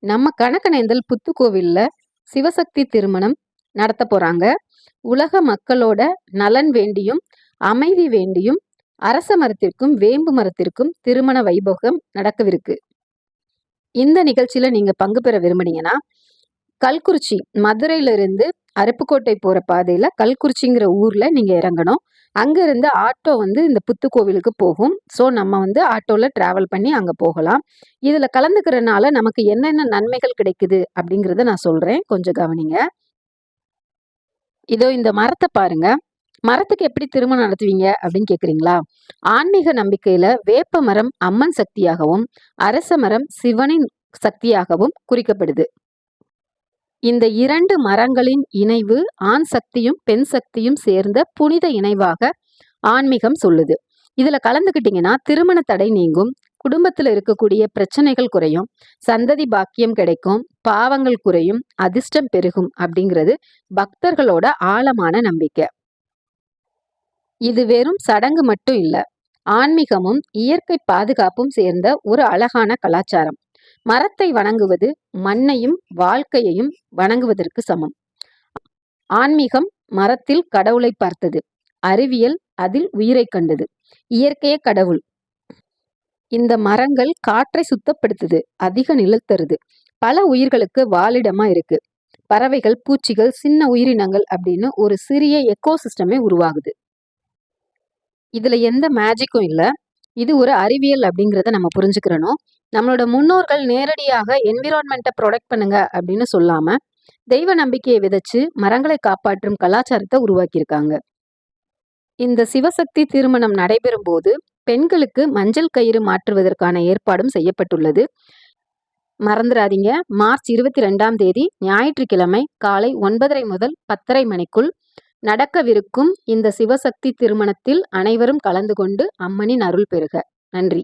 நம்ம கணக்கனேந்தல் புத்துக்கோவில்ல சிவசக்தி திருமணம் நடத்த போறாங்க. உலக மக்களோட நலன் வேண்டியும் அமைதி வேண்டியும் அரச மரத்திற்கும் வேம்பு மரத்திற்கும் திருமண வைபோகம் நடக்கவிருக்கு. இந்த நிகழ்ச்சியில நீங்க பங்கு பெற விரும்புனீங்கன்னா கல்குறிச்சி மதுரையிலிருந்து அருப்புக்கோட்டை போற பாதையில கல்குறிச்சிங்கிற ஊர்ல நீங்க இறங்கணும். அங்க இருந்து ஆட்டோ இந்த புத்துக்கோவிலுக்கு போகும். ஸோ நம்ம ஆட்டோல டிராவல் பண்ணி அங்க போகலாம். இதுல கலந்துக்கிறனால நமக்கு என்னென்ன நன்மைகள் கிடைக்குது அப்படிங்கிறத நான் சொல்றேன். கொஞ்சம் கவனிங்க. இதோ இந்த மரத்தை பாருங்க. மரத்துக்கு எப்படி திருமணம் நடத்துவீங்க அப்படின்னு கேக்குறீங்களா? ஆன்மீக நம்பிக்கையில வேப்ப மரம் அம்மன் சக்தியாகவும் அரச மரம் சிவனின் சக்தியாகவும் குறிக்கப்படுது. இந்த இரண்டு மரங்களின் இணைவு ஆண் சக்தியும் பெண் சக்தியும் சேர்ந்த புனித இணைவாக ஆன்மீகம் சொல்லுது. இதுல கலந்துக்கிட்டீங்கன்னா திருமண தடை நீங்கும், குடும்பத்துல இருக்கக்கூடிய பிரச்சனைகள் குறையும், சந்ததி பாக்கியம் கிடைக்கும், பாவங்கள் குறையும், அதிர்ஷ்டம் பெருகும் அப்படிங்கிறது பக்தர்களோட ஆழமான நம்பிக்கை. இது வெறும் சடங்கு மட்டும் இல்ல, ஆன்மீகமும் இயற்கை பாதுகாப்பும் சேர்ந்த ஒரு அழகான கலாச்சாரம். மரத்தை வணங்குவது மண்ணையும் வாழ்க்கையையும் வணங்குவதற்கு சமம். ஆன்மீகம் மரத்தில் கடவுளை பார்த்தது, அறிவியல் அதில் உயிரை கண்டது, இயற்கையே கடவுள். இந்த மரங்கள் காற்றை சுத்தப்படுத்துது, அதிக நிழல் தருது, பல உயிர்களுக்கு வாழிடமா இருக்கு. பறவைகள், பூச்சிகள், சின்ன உயிரினங்கள் அப்படின்னு ஒரு சிறிய எக்கோசிஸ்டமே உருவாகுது. இதுல எந்த மேஜிக்கும் இல்ல. இது ஒரு அறிவியல் அப்படிங்கிறத நம்ம புரிஞ்சுக்கிறணும். நம்மளோட முன்னோர்கள் நேரடியாக என்விரான்மெண்ட்டை ப்ரொடெக்ட் பண்ணுங்க அப்படின்னு சொல்லாம தெய்வ நம்பிக்கையை விதைச்சு மரங்களை காப்பாற்றும் கலாச்சாரத்தை உருவாக்கியிருக்காங்க. இந்த சிவசக்தி திருமணம் நடைபெறும் போது பெண்களுக்கு மஞ்சள் கயிறு மாற்றுவதற்கான ஏற்பாடும் செய்யப்பட்டுள்ளது. மறந்துடாதீங்க, மார்ச் 22ஆம் தேதி ஞாயிற்றுக்கிழமை காலை 9:30 முதல் 10:30 மணிக்குள் நடக்கவிருக்கும் இந்த சிவசக்தி திருமணத்தில் அனைவரும் கலந்து கொண்டு அம்மனின் அருள் பெறுக. நன்றி.